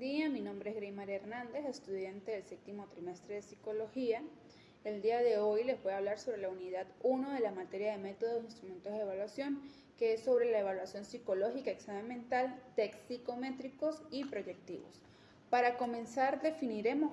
día, mi nombre es Greymar Hernández, estudiante del séptimo trimestre de Psicología. El día de hoy les voy a hablar sobre la unidad 1 de la materia de métodos e instrumentos de evaluación, que es sobre la evaluación psicológica, examen mental, test psicométricos y proyectivos. Para comenzar, definiremos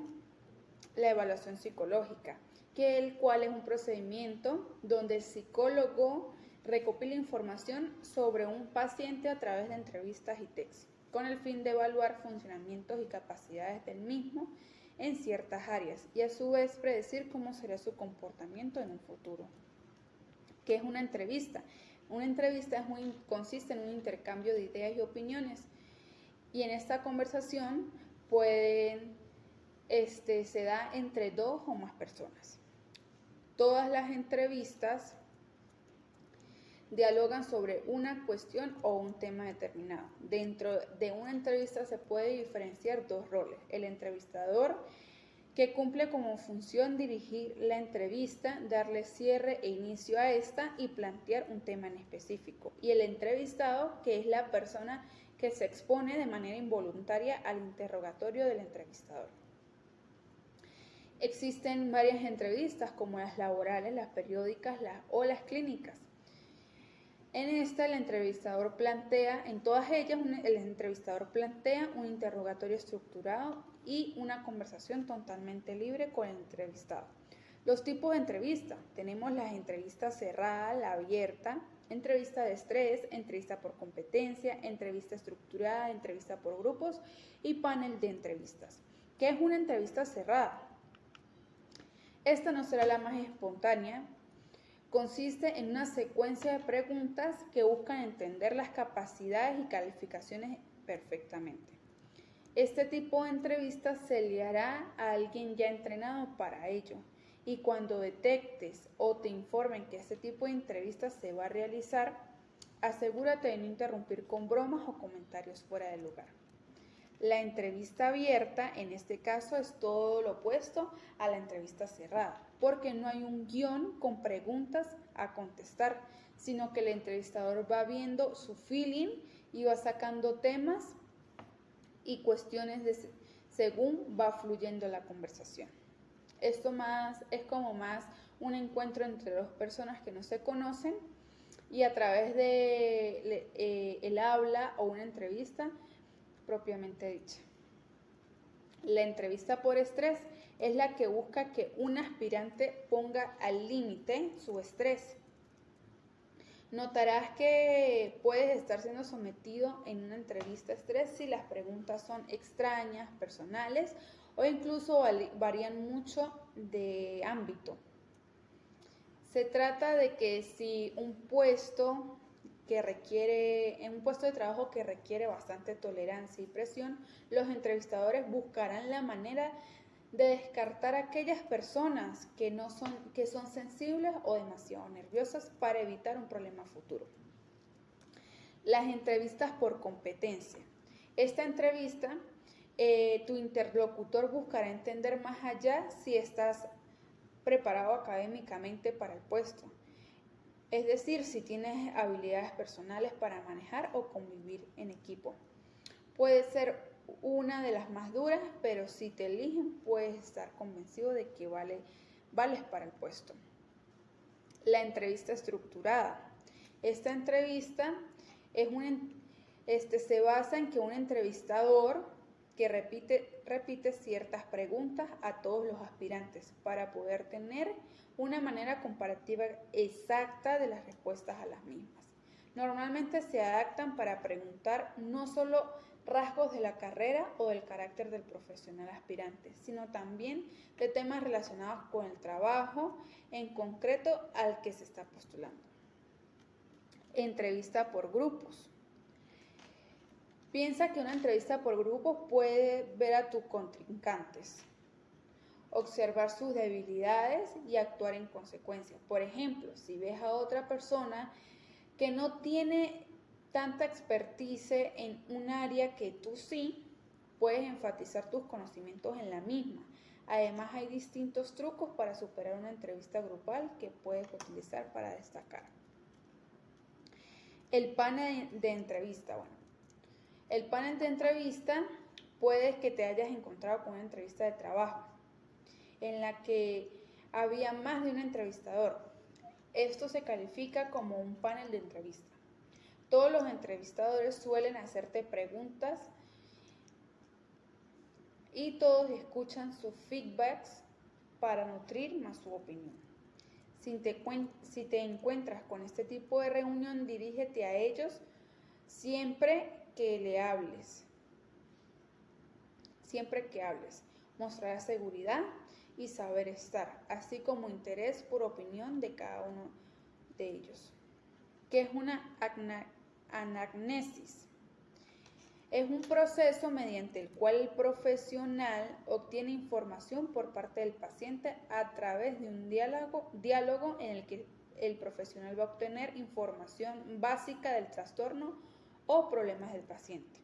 la evaluación psicológica, el cual es un procedimiento donde el psicólogo recopila información sobre un paciente a través de entrevistas y test, con el fin de evaluar funcionamientos y capacidades del mismo en ciertas áreas y a su vez predecir cómo será su comportamiento en un futuro. ¿Qué es una entrevista? Una entrevista consiste en un intercambio de ideas y opiniones, y en esta conversación se da entre dos o más personas. Todas las entrevistas dialogan sobre una cuestión o un tema determinado. Dentro de una entrevista se puede diferenciar dos roles: el entrevistador, que cumple como función dirigir la entrevista, darle cierre e inicio a esta y plantear un tema en específico, y el entrevistado, que es la persona que se expone de manera involuntaria al interrogatorio del entrevistador. Existen varias entrevistas, como las laborales, las periódicas o las clínicas. En esta, en todas ellas, el entrevistador plantea un interrogatorio estructurado y una conversación totalmente libre con el entrevistado. Los tipos de entrevista: tenemos la entrevista cerrada, la abierta, entrevista de estrés, entrevista por competencia, entrevista estructurada, entrevista por grupos y panel de entrevistas. ¿Qué es una entrevista cerrada? Esta no será la más espontánea. Consiste en una secuencia de preguntas que buscan entender las capacidades y calificaciones perfectamente. Este tipo de entrevista se le hará a alguien ya entrenado para ello, y cuando detectes o te informen que este tipo de entrevista se va a realizar, asegúrate de no interrumpir con bromas o comentarios fuera de lugar. La entrevista abierta, en este caso, es todo lo opuesto a la entrevista cerrada, porque no hay un guión con preguntas a contestar, sino que el entrevistador va viendo su feeling y va sacando temas y cuestiones según va fluyendo la conversación. Esto es como más un encuentro entre dos personas que no se conocen, y a través de el habla o una entrevista propiamente dicha. La entrevista por estrés es la que busca que un aspirante ponga al límite su estrés. Notarás que puedes estar siendo sometido en una entrevista a estrés si las preguntas son extrañas, personales o incluso varían mucho de ámbito. Se trata de que si un puesto de trabajo que requiere bastante tolerancia y presión, los entrevistadores buscarán la manera de descartar a aquellas personas que son sensibles o demasiado nerviosas para evitar un problema futuro. Las entrevistas por competencia. Esta entrevista, tu interlocutor buscará entender más allá si estás preparado académicamente para el puesto. Es decir, si tienes habilidades personales para manejar o convivir en equipo. Puede ser una de las más duras, pero si te eligen, puedes estar convencido de que vales para el puesto. La entrevista estructurada. Esta entrevista se basa en que un entrevistador que repite ciertas preguntas a todos los aspirantes para poder tener una manera comparativa exacta de las respuestas a las mismas. Normalmente se adaptan para preguntar no solo rasgos de la carrera o del carácter del profesional aspirante, sino también de temas relacionados con el trabajo en concreto al que se está postulando. Entrevista por grupos. Piensa que una entrevista por grupos puede ver a tus contrincantes, observar sus debilidades y actuar en consecuencia. Por ejemplo, si ves a otra persona que no tiene tanta expertise en un área que tú sí, puedes enfatizar tus conocimientos en la misma. Además, hay distintos trucos para superar una entrevista grupal que puedes utilizar para destacar. El panel de entrevista. El panel de entrevista Puede que te hayas encontrado con una entrevista de trabajo en la que había más de un entrevistador. Esto se califica como un panel de entrevista. Todos los entrevistadores suelen hacerte preguntas y todos escuchan sus feedbacks para nutrir más su opinión. Si te encuentras con este tipo de reunión, dirígete a ellos siempre que hables. Mostrarás seguridad y saber estar, así como interés por opinión de cada uno de ellos. ¿Qué es una anamnesis? Es un proceso mediante el cual el profesional obtiene información por parte del paciente a través de un diálogo en el que el profesional va a obtener información básica del trastorno o problemas del paciente.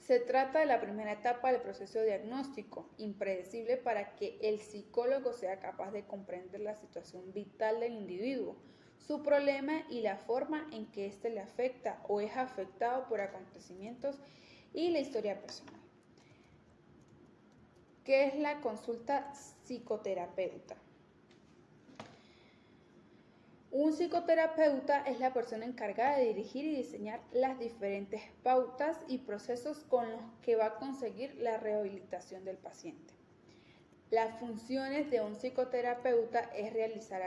Se trata de la primera etapa del proceso diagnóstico, impredecible para que el psicólogo sea capaz de comprender la situación vital del individuo, su problema y la forma en que éste le afecta o es afectado por acontecimientos y la historia personal. ¿Qué es la consulta psicoterapeuta? Un psicoterapeuta es la persona encargada de dirigir y diseñar las diferentes pautas y procesos con los que va a conseguir la rehabilitación del paciente. Las funciones de un psicoterapeuta es realizar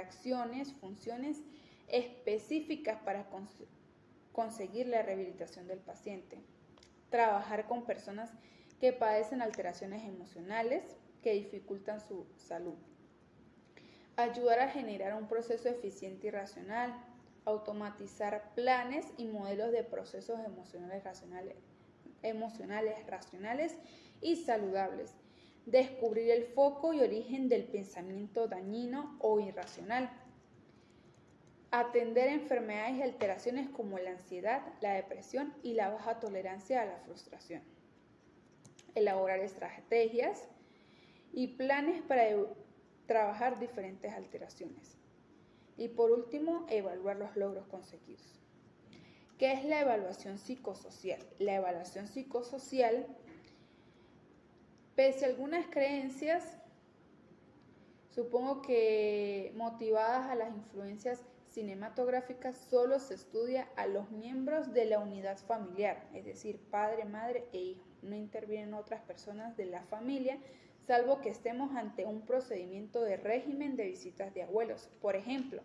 funciones específicas para conseguir la rehabilitación del paciente. Trabajar con personas que padecen alteraciones emocionales que dificultan su salud. Ayudar a generar un proceso eficiente y racional. Automatizar planes y modelos de procesos emocionales racionales y saludables. Descubrir el foco y origen del pensamiento dañino o irracional. Atender enfermedades y alteraciones como la ansiedad, la depresión y la baja tolerancia a la frustración. Elaborar estrategias y planes para trabajar diferentes alteraciones. Y por último, evaluar los logros conseguidos. ¿Qué es la evaluación psicosocial? La evaluación psicosocial, pese a algunas creencias, supongo que motivadas a las influencias cinematográficas, solo se estudia a los miembros de la unidad familiar, es decir, padre, madre e hijo. No intervienen otras personas de la familia, salvo que estemos ante un procedimiento de régimen de visitas de abuelos. Por ejemplo,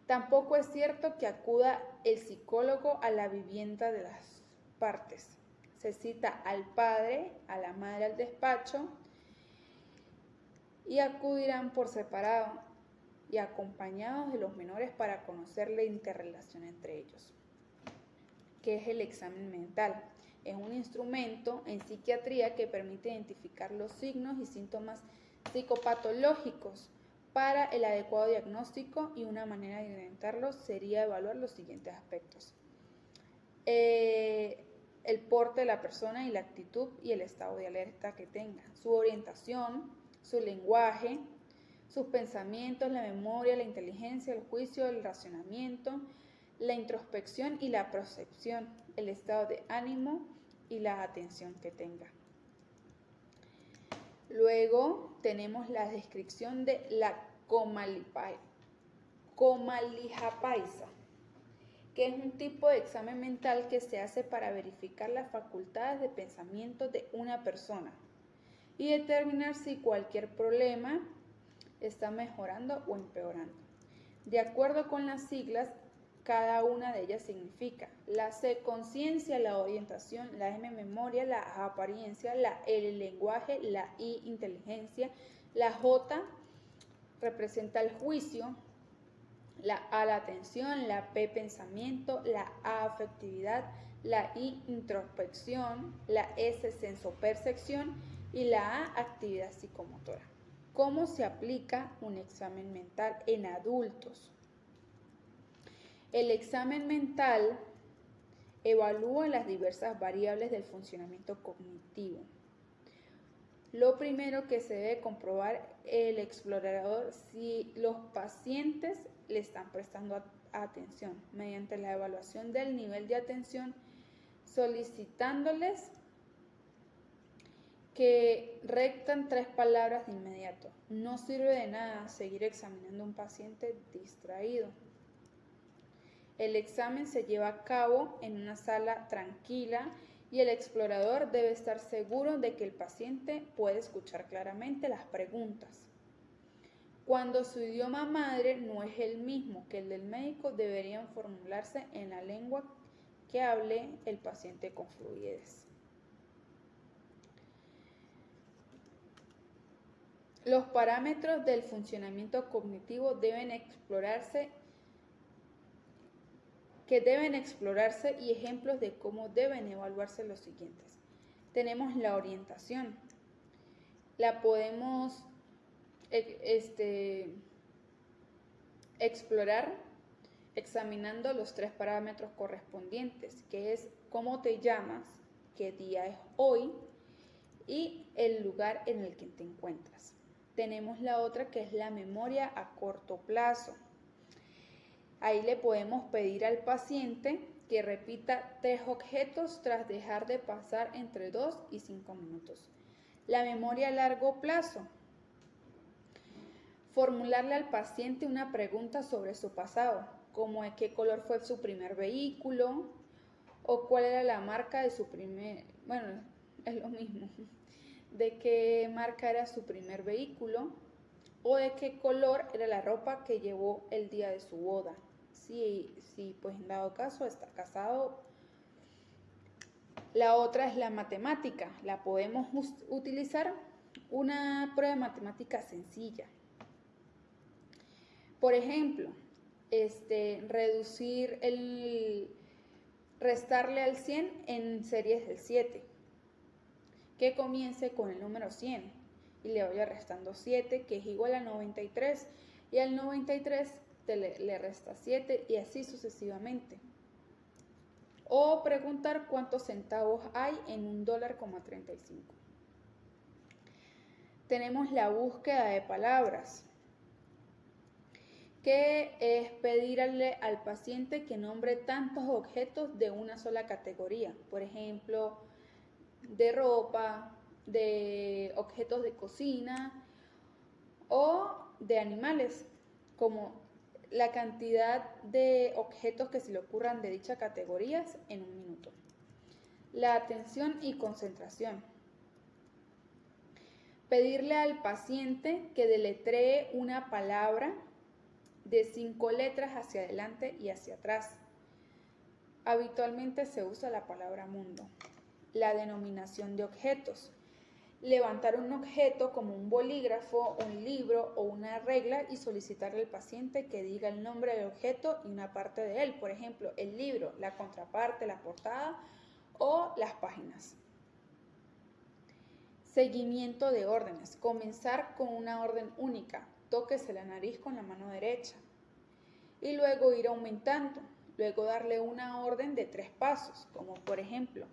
tampoco es cierto que acuda el psicólogo a la vivienda de las partes. Se cita al padre, a la madre al despacho y acudirán por separado y acompañados de los menores para conocer la interrelación entre ellos. ¿Qué es el examen mental? Es un instrumento en psiquiatría que permite identificar los signos y síntomas psicopatológicos para el adecuado diagnóstico, y una manera de identificarlos sería evaluar los siguientes aspectos. El porte de la persona y la actitud y el estado de alerta que tenga, su orientación, su lenguaje, sus pensamientos, la memoria, la inteligencia, el juicio, el razonamiento, la introspección y la percepción, el estado de ánimo y la atención que tenga. Luego tenemos la descripción de la comalija paisa, que es un tipo de examen mental que se hace para verificar las facultades de pensamiento de una persona y determinar si cualquier problema está mejorando o empeorando. De acuerdo con las siglas, cada una de ellas significa: la C, conciencia, la orientación; la M, memoria; la A, apariencia; la L, lenguaje; la I, inteligencia; la J representa el juicio; la A, la atención; la P, pensamiento; la A, afectividad; la I, introspección; la S, sensopercepción; y la A, actividad psicomotora. ¿Cómo se aplica un examen mental en adultos? El examen mental evalúa las diversas variables del funcionamiento cognitivo. Lo primero que se debe comprobar el explorador si los pacientes le están prestando atención mediante la evaluación del nivel de atención, solicitándoles que rectan 3 palabras de inmediato. No sirve de nada seguir examinando a un paciente distraído. El examen se lleva a cabo en una sala tranquila y el explorador debe estar seguro de que el paciente puede escuchar claramente las preguntas. Cuando su idioma madre no es el mismo que el del médico, deberían formularse en la lengua que hable el paciente con fluidez. Los parámetros del funcionamiento cognitivo deben explorarse y ejemplos de cómo deben evaluarse los siguientes. Tenemos la orientación. La podemos explorar examinando los 3 parámetros correspondientes, que es cómo te llamas, qué día es hoy y el lugar en el que te encuentras. Tenemos la otra que es la memoria a corto plazo. Ahí le podemos pedir al paciente que repita 3 objetos tras dejar de pasar entre 2 y 5 minutos. La memoria a largo plazo. Formularle al paciente una pregunta sobre su pasado, como de qué color fue su primer vehículo o cuál era la marca de su primer, bueno, es lo mismo, de qué marca era su primer vehículo o de qué color era la ropa que llevó el día de su boda. Si pues en dado caso está casado. La otra es la matemática. La podemos utilizar una prueba de matemática sencilla. Por ejemplo, restarle al 100 en series del 7. Que comience con el número 100 y le vaya restando 7, que es igual a 93. Y al 93 le resta 7 y así sucesivamente. O preguntar cuántos centavos hay en $1.35. Tenemos la búsqueda de palabras, que es pedirle al paciente que nombre tantos objetos de una sola categoría. Por ejemplo, de ropa, de objetos de cocina o de animales, como la cantidad de objetos que se le ocurran de dichas categorías en un minuto. La atención y concentración. Pedirle al paciente que deletree una palabra de 5 letras hacia adelante y hacia atrás. Habitualmente se usa la palabra mundo. La denominación de objetos. Levantar un objeto como un bolígrafo, un libro o una regla y solicitarle al paciente que diga el nombre del objeto y una parte de él. Por ejemplo, el libro, la contraparte, la portada o las páginas. Seguimiento de órdenes. Comenzar con una orden única. Tóquese la nariz con la mano derecha. Y luego ir aumentando. Luego darle una orden de 3 pasos, como por ejemplo,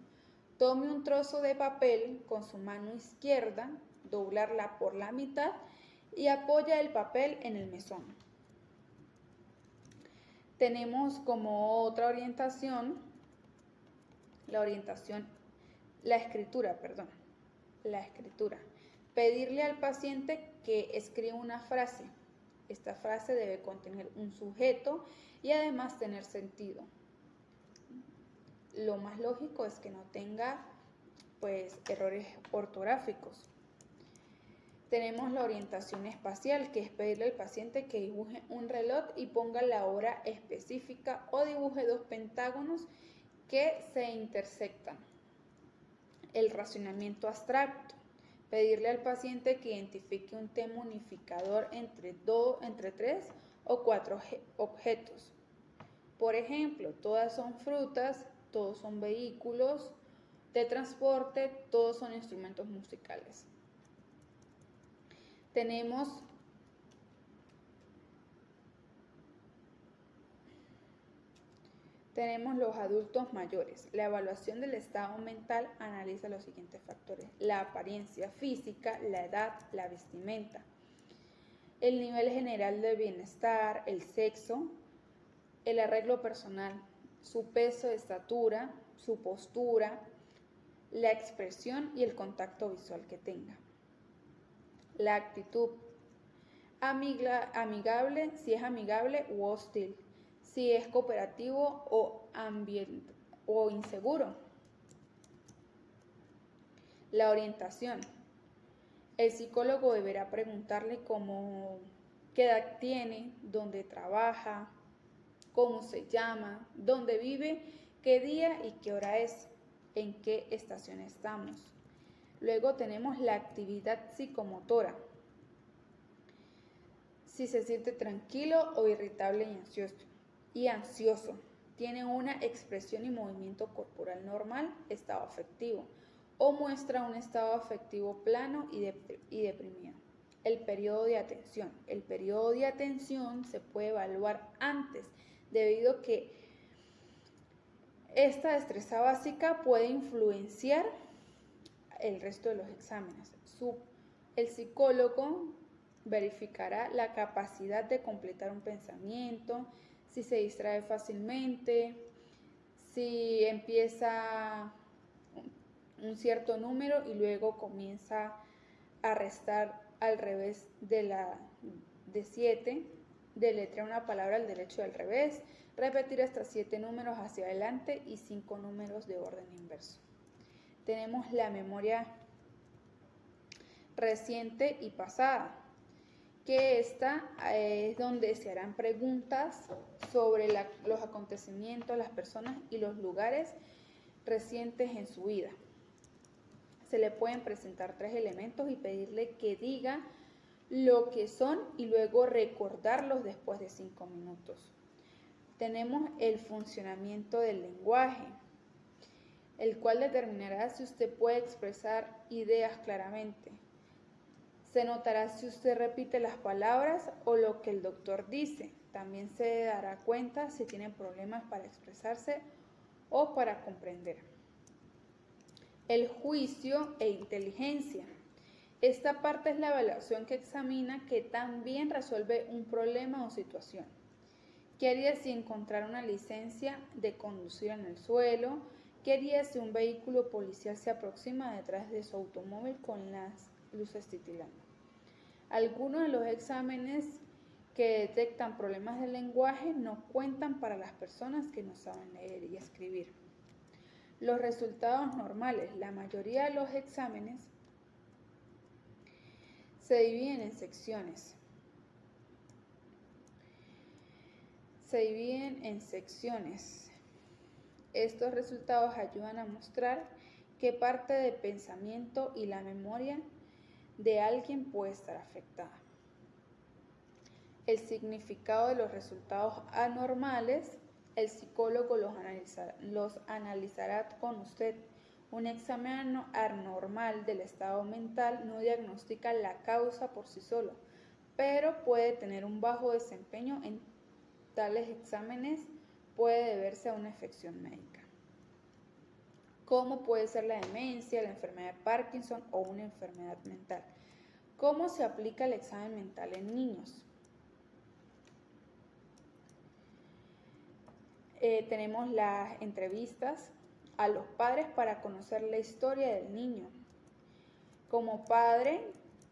tome un trozo de papel con su mano izquierda, doblarla por la mitad y apoya el papel en el mesón. Tenemos como otra orientación, la escritura. Pedirle al paciente que escriba una frase. Esta frase debe contener un sujeto y además tener sentido. Lo más lógico es que no tenga errores ortográficos. Tenemos la orientación espacial, que es pedirle al paciente que dibuje un reloj y ponga la hora específica o dibuje 2 pentágonos que se intersectan. El razonamiento abstracto. Pedirle al paciente que identifique un tema unificador entre 3 o 4 objetos. Por ejemplo, todas son frutas, todos son vehículos de transporte, todos son instrumentos musicales. Tenemos los adultos mayores. La evaluación del estado mental analiza los siguientes factores: la apariencia física, la edad, la vestimenta, el nivel general de bienestar, el sexo, el arreglo personal, su peso, estatura, su postura, la expresión y el contacto visual que tenga. La actitud. Amigable, si es amigable u hostil, si es cooperativo o inseguro. La orientación. El psicólogo deberá preguntarle qué edad tiene, dónde trabaja, cómo se llama, dónde vive, qué día y qué hora es, en qué estación estamos. Luego tenemos la actividad psicomotora. Si se siente tranquilo o irritable y ansioso. Tiene una expresión y movimiento corporal normal, estado afectivo, o muestra un estado afectivo plano y deprimido. El periodo de atención. El periodo de atención se puede evaluar antes, debido a que esta destreza básica puede influenciar el resto de los exámenes. El psicólogo verificará la capacidad de completar un pensamiento, si se distrae fácilmente, si empieza un cierto número y luego comienza a restar al revés de 7, deletrear una palabra al derecho y al revés, repetir hasta 7 números hacia adelante y 5 números de orden inverso. Tenemos la memoria reciente y pasada, que esta es donde se harán preguntas sobre los acontecimientos, las personas y los lugares recientes en su vida. Se le pueden presentar 3 elementos y pedirle que diga lo que son y luego recordarlos después de 5 minutos. Tenemos el funcionamiento del lenguaje, el cual determinará si usted puede expresar ideas claramente. Se notará si usted repite las palabras o lo que el doctor dice. También se dará cuenta si tiene problemas para expresarse o para comprender. El juicio e inteligencia. Esta parte es la evaluación que examina que también resuelve un problema o situación. ¿Qué haría si encontrara una licencia de conducir en el suelo? ¿Qué haría si un vehículo policial se aproxima detrás de su automóvil con las luces titilando? Algunos de los exámenes que detectan problemas del lenguaje no cuentan para las personas que no saben leer y escribir. Los resultados normales. La mayoría de los exámenes se dividen en secciones. Estos resultados ayudan a mostrar qué parte del pensamiento y la memoria de alguien puede estar afectada. El significado de los resultados anormales. El psicólogo los analizará con usted. Un examen anormal del estado mental no diagnostica la causa por sí solo, pero puede tener un bajo desempeño en tales exámenes, puede deberse a una afección médica. ¿Cómo puede ser la demencia, la enfermedad de Parkinson o una enfermedad mental? ¿Cómo se aplica el examen mental en niños? Tenemos las entrevistas a los padres para conocer la historia del niño. Como padre,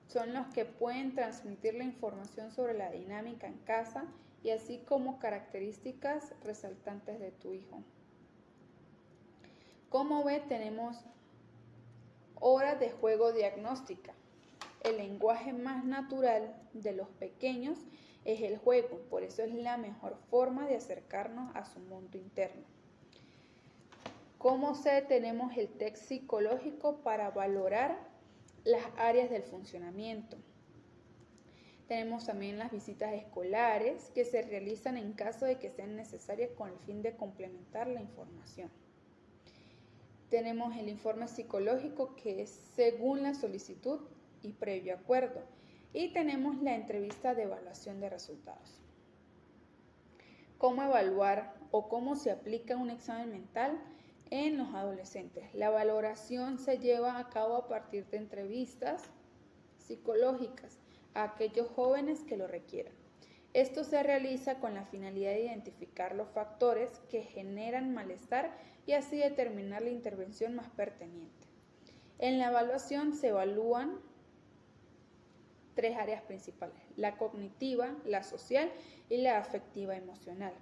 son los que pueden transmitir la información sobre la dinámica en casa y así como características resaltantes de tu hijo. Como ve, tenemos horas de juego diagnóstica. El lenguaje más natural de los pequeños es el juego, por eso es la mejor forma de acercarnos a su mundo interno. Como sé, tenemos el test psicológico para valorar las áreas del funcionamiento. Tenemos también las visitas escolares que se realizan en caso de que sean necesarias con el fin de complementar la información. Tenemos el informe psicológico que es según la solicitud y previo acuerdo. Y tenemos la entrevista de evaluación de resultados. ¿Cómo evaluar o cómo se aplica un examen mental en los adolescentes? La valoración se lleva a cabo a partir de entrevistas psicológicas a aquellos jóvenes que lo requieran. Esto se realiza con la finalidad de identificar los factores que generan malestar y así determinar la intervención más pertinente. En la evaluación se evalúan tres áreas principales: la cognitiva, la social y la afectiva emocional.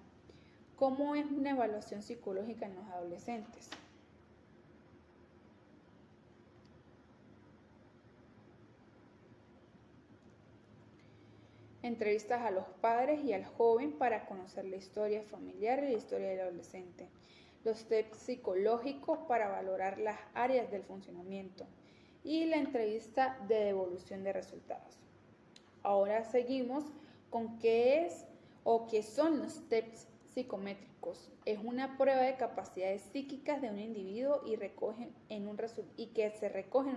¿Cómo es una evaluación psicológica en los adolescentes? Entrevistas a los padres y al joven para conocer la historia familiar y la historia del adolescente. Los tests psicológicos para valorar las áreas del funcionamiento. Y la entrevista de devolución de resultados. Ahora seguimos con qué es o qué son los tests psicométricos. Es una prueba de capacidades psíquicas de un individuo y que se recoge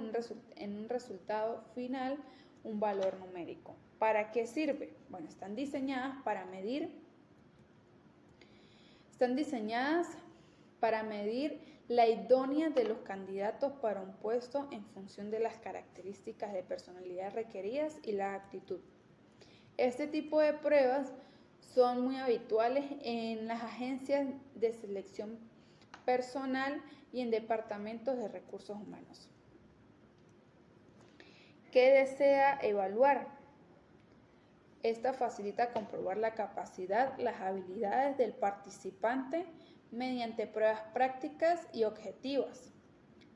en un resultado final un valor numérico. ¿Para qué sirve? Bueno, están diseñadas para medir la idoneidad de los candidatos para un puesto en función de las características de personalidad requeridas y la aptitud. Este tipo de pruebas son muy habituales en las agencias de selección personal y en departamentos de recursos humanos. ¿Qué desea evaluar? Esta facilita comprobar la capacidad, las habilidades del participante mediante pruebas prácticas y objetivas.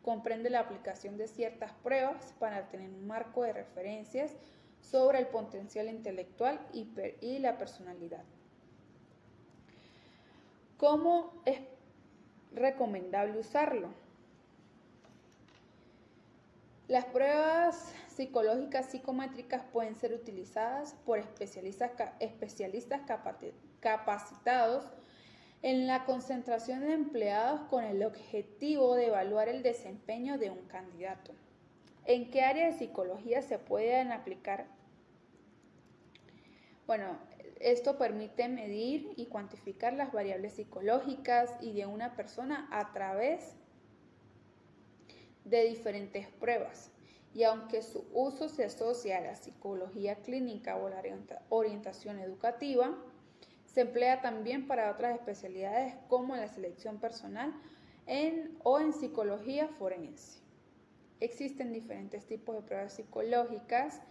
Comprende la aplicación de ciertas pruebas para tener un marco de referencias sobre el potencial intelectual y la personalidad. ¿Cómo es recomendable usarlo? Las pruebas psicológicas psicométricas pueden ser utilizadas por especialistas capacitados en la concentración de empleados con el objetivo de evaluar el desempeño de un candidato. ¿En qué área de psicología se pueden aplicar? Bueno, esto permite medir y cuantificar las variables psicológicas y de una persona a través de diferentes pruebas. Y aunque su uso se asocia a la psicología clínica o la orientación educativa, se emplea también para otras especialidades como la selección personal o en psicología forense. Existen diferentes tipos de pruebas psicológicas.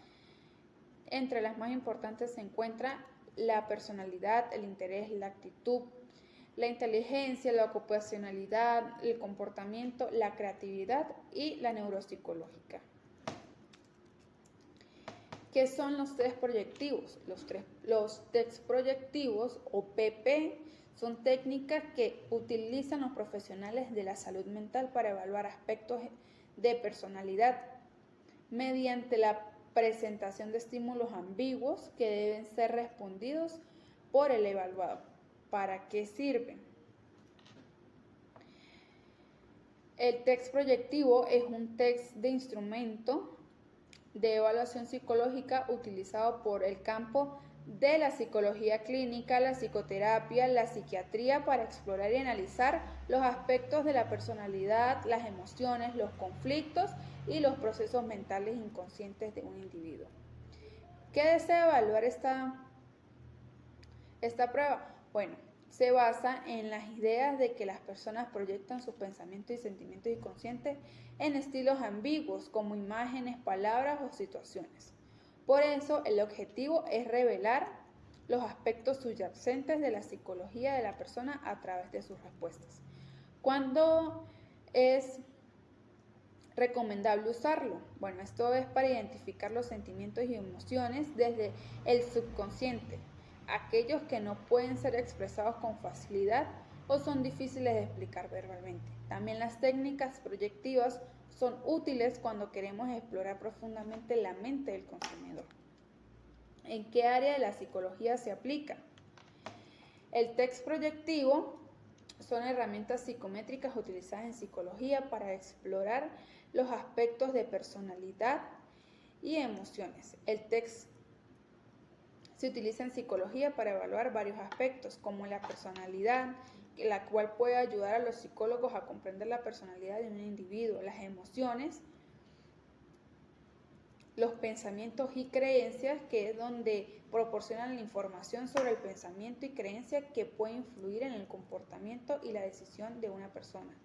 Entre las más importantes se encuentra la personalidad, el interés, la actitud, la inteligencia, la ocupacionalidad, el comportamiento, la creatividad y la neuropsicológica. ¿Qué son los test proyectivos? Los test proyectivos o PP son técnicas que utilizan los profesionales de la salud mental para evaluar aspectos de personalidad mediante la presentación de estímulos ambiguos que deben ser respondidos por el evaluado. ¿Para qué sirven? El test proyectivo es un test de instrumento de evaluación psicológica utilizado por el campo de la psicología clínica, la psicoterapia, la psiquiatría para explorar y analizar los aspectos de la personalidad, las emociones, los conflictos y los procesos mentales inconscientes de un individuo. ¿Qué desea evaluar esta prueba? Bueno, se basa en las ideas de que las personas proyectan sus pensamientos y sentimientos inconscientes en estilos ambiguos como imágenes, palabras o situaciones. Por eso, el objetivo es revelar los aspectos subyacentes de la psicología de la persona a través de sus respuestas. ¿Cuándo es recomendable usarlo? Bueno, esto es para identificar los sentimientos y emociones desde el subconsciente, aquellos que no pueden ser expresados con facilidad o son difíciles de explicar verbalmente. También las técnicas proyectivas son útiles cuando queremos explorar profundamente la mente del consumidor. ¿En qué área de la psicología se aplica? El test proyectivo son herramientas psicométricas utilizadas en psicología para explorar los aspectos de personalidad y emociones. El test se utiliza en psicología para evaluar varios aspectos, como la personalidad, la cual puede ayudar a los psicólogos a comprender la personalidad de un individuo, las emociones, los pensamientos y creencias, que es donde proporcionan la información sobre el pensamiento y creencia que puede influir en el comportamiento y la decisión de una persona.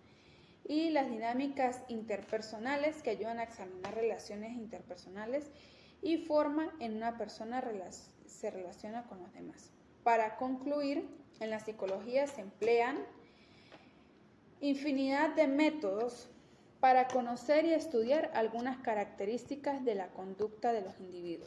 y las dinámicas interpersonales que ayudan a examinar relaciones interpersonales y forma en una persona se relaciona con los demás. Para concluir, en la psicología se emplean infinidad de métodos para conocer y estudiar algunas características de la conducta de los individuos.